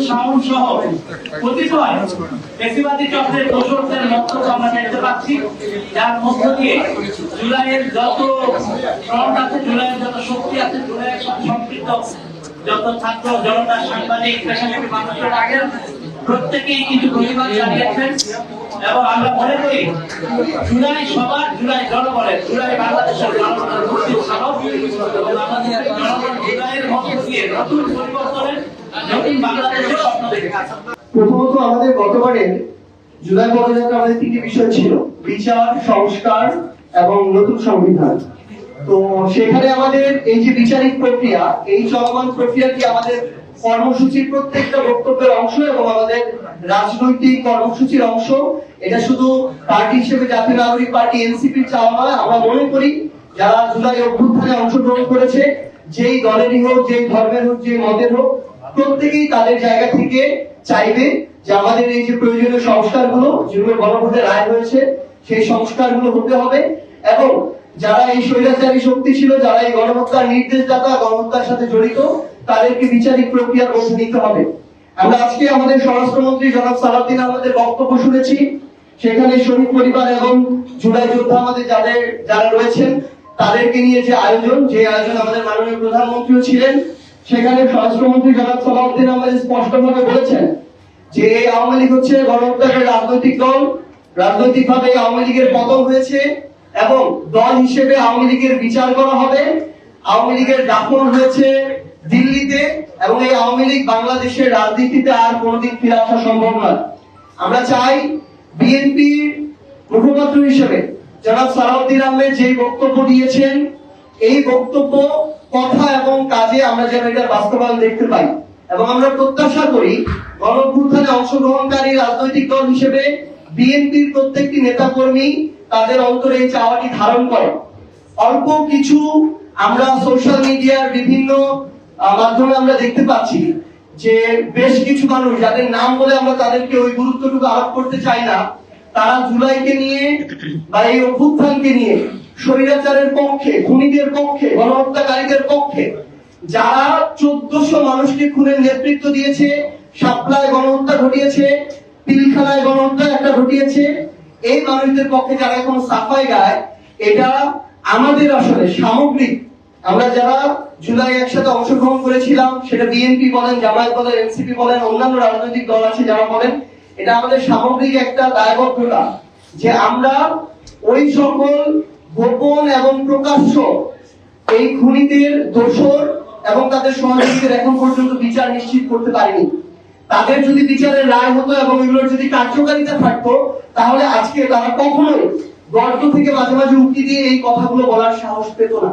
শাওন সহ কতিপয় ফ্যাসিবাদী চক্রের দোষরদের মন্তব্য আমরা দেখতে পাচ্ছি, যার মধ্য দিয়ে জুলাইয়ের যত ফ্রন্ট আছে, জুলাইয়ের যত শক্তি আছে, জুলাইয়ের সাথে সম্পৃক্ত যত ছাত্র জনতা, সাংবাদিক, পেশাজীবী মানুষের আগে প্রত্যেকেই কিন্তু প্রতিবাদ জানিয়েছেন। এবং আমরা মনে করি জুলাই সবার, জুলাই জনগণের, জুলাই বাংলাদেশের জনগণের মুক্তির স্মারক এবং আমাদের জনগণ জুলাইয়ের মধ্য দিয়ে নতুন পরিবর্তনের, নতুন বাংলাদেশের স্বপ্ন দেখেছে। প্রথমত আমাদের গতবারের জুলাই পদযাত্রা আমাদের তিনটি বিষয় ছিল: বিচার, সংস্কার এবং নতুন সংবিধান। তো সেখানে আমাদের এই যে বিচারিক প্রক্রিয়া, এই চলমান প্রক্রিয়াটি আমাদের কর্মসূচির প্রত্যেকটা বক্তব্যের অংশ এবং আমাদের রাজনৈতিক কর্মসূচির অংশ। এটা শুধু পার্টি হিসেবে জাতীয় নাগরিক পার্টি এনসিপির চাওয়া নয়। আমরা মনে করি যারা জুলাই অভ্যুত্থানে অংশগ্রহণ করেছে, যেই দলেরই হোক, যেই ধর্মের হোক, যে মতের হোক, প্রত্যেকেই তাদের জায়গা থেকে চাইবে যে আমাদের এই যে প্রয়োজনীয় সংস্কারগুলো, যেগুলো গণভোটে রায় হয়েছে, সেই সংস্কারগুলো হতে হবে। এবং যারা এই স্বৈরাচারী শক্তি ছিল, যারা এই গণহত্যার নির্দেশদাতা, গণহত্যার সাথে জড়িত, তাদেরকে বিচারিক প্রক্রিয়ার মধ্যে নিতে হবে। আমরা আজকে আমাদের স্বরাষ্ট্রমন্ত্রী জনাব সালাউদ্দিন আহমেদের বক্তব্য শুনেছি। সেখানে শহীদ পরিবার এবং জুলাই যোদ্ধা আমাদের যারা রয়েছেন তাদেরকে নিয়ে যে আয়োজন আমাদের মাননীয় প্রধানমন্ত্রীও ছিলেন, সেখানে স্বরাষ্ট্রমন্ত্রী জনাব সালাউদ্দিন আহমেদ স্পষ্টভাবে বলেছেন যে এই আওয়ামী লীগ হচ্ছে গণহত্যার রাজনৈতিক দল, রাজনৈতিকভাবে আওয়ামী লীগের পতন হয়েছে এবং দল হিসেবে আওয়ামী লীগের বিচার করা হবে। আওয়ামী লীগের দাফন হয়েছে দিল্লিতে এবং এই আওয়ামী লীগ বাংলাদেশের রাজনীতিতে আর কোনোদিন ফিরে আসা সম্ভব নয়। আমরা চাই বিএনপির মুখপাত্র হিসেবে জনাব সালাউদ্দিন আহমেদ যে বক্তব্য দিয়েছেন, এই বক্তব্য, কথা এবং কাজে আমরা যেন এটার বাস্তবায়ন দেখতে পাই। এবং আমরা প্রত্যাশা করি গণঅভ্যুত্থানে অংশগ্রহণকারী রাজনৈতিক দল হিসেবে বিএনপির প্রত্যেকটি নেতাকর্মী তাদের অন্তরে এই চাওয়াটি ধারণ করে। অল্প কিছু আমরা সোশ্যাল মিডিয়ার বিভিন্ন মাধ্যমে আমরা দেখতে পাচ্ছি যে বেশ কিছু মানুষ, যাদের নাম বলে আমরা তাদেরকে ওই গুরুত্বটুকু আরোপ করতে চাই না, তারা জুলাইকে নিয়ে বা এই অভ্যুত্থানকে নিয়ে স্বৈরাচারের পক্ষে, খুনিদের পক্ষে, গণহত্যাকারীদের পক্ষে, যারা 1400 মানুষকে খুনের নেতৃত্ব দিয়েছে, শাপলায় গণহত্যা ঘটিয়েছে, পিলখানায় গণহত্যা একটা ঘটিয়েছে, এই মানুষদের পক্ষে যারা এখন সাফাই গায়, এটা আমাদের আসলে সামগ্রিক, আমরা যারা জুলাই একসাথে অংশগ্রহণ করেছিলাম, সেটা বিএনপি বলেন, জামায়াত বলেন, এনসিপি বলেন, অন্যান্য রাজনৈতিক দল আছে যারা বলেন, এটা আমাদের সামগ্রিক একটা দায়বদ্ধতা যে আমরা ওই সকল গোপন এবং প্রকাশ্য এই খুনিদের দোষর এবং তাদের সহযোগীদের এখন পর্যন্ত বিচার নিশ্চিত করতে পারিনি। তাদের যদি বিচারের রায় হতো এবং এগুলোর যদি কার্যকারিতা থাকতো, তাহলে আজকে তারা কখনোই গর্ত থেকে মাঝে মাঝে উক্তি দিয়ে এই কথাগুলো বলার সাহস পেত না।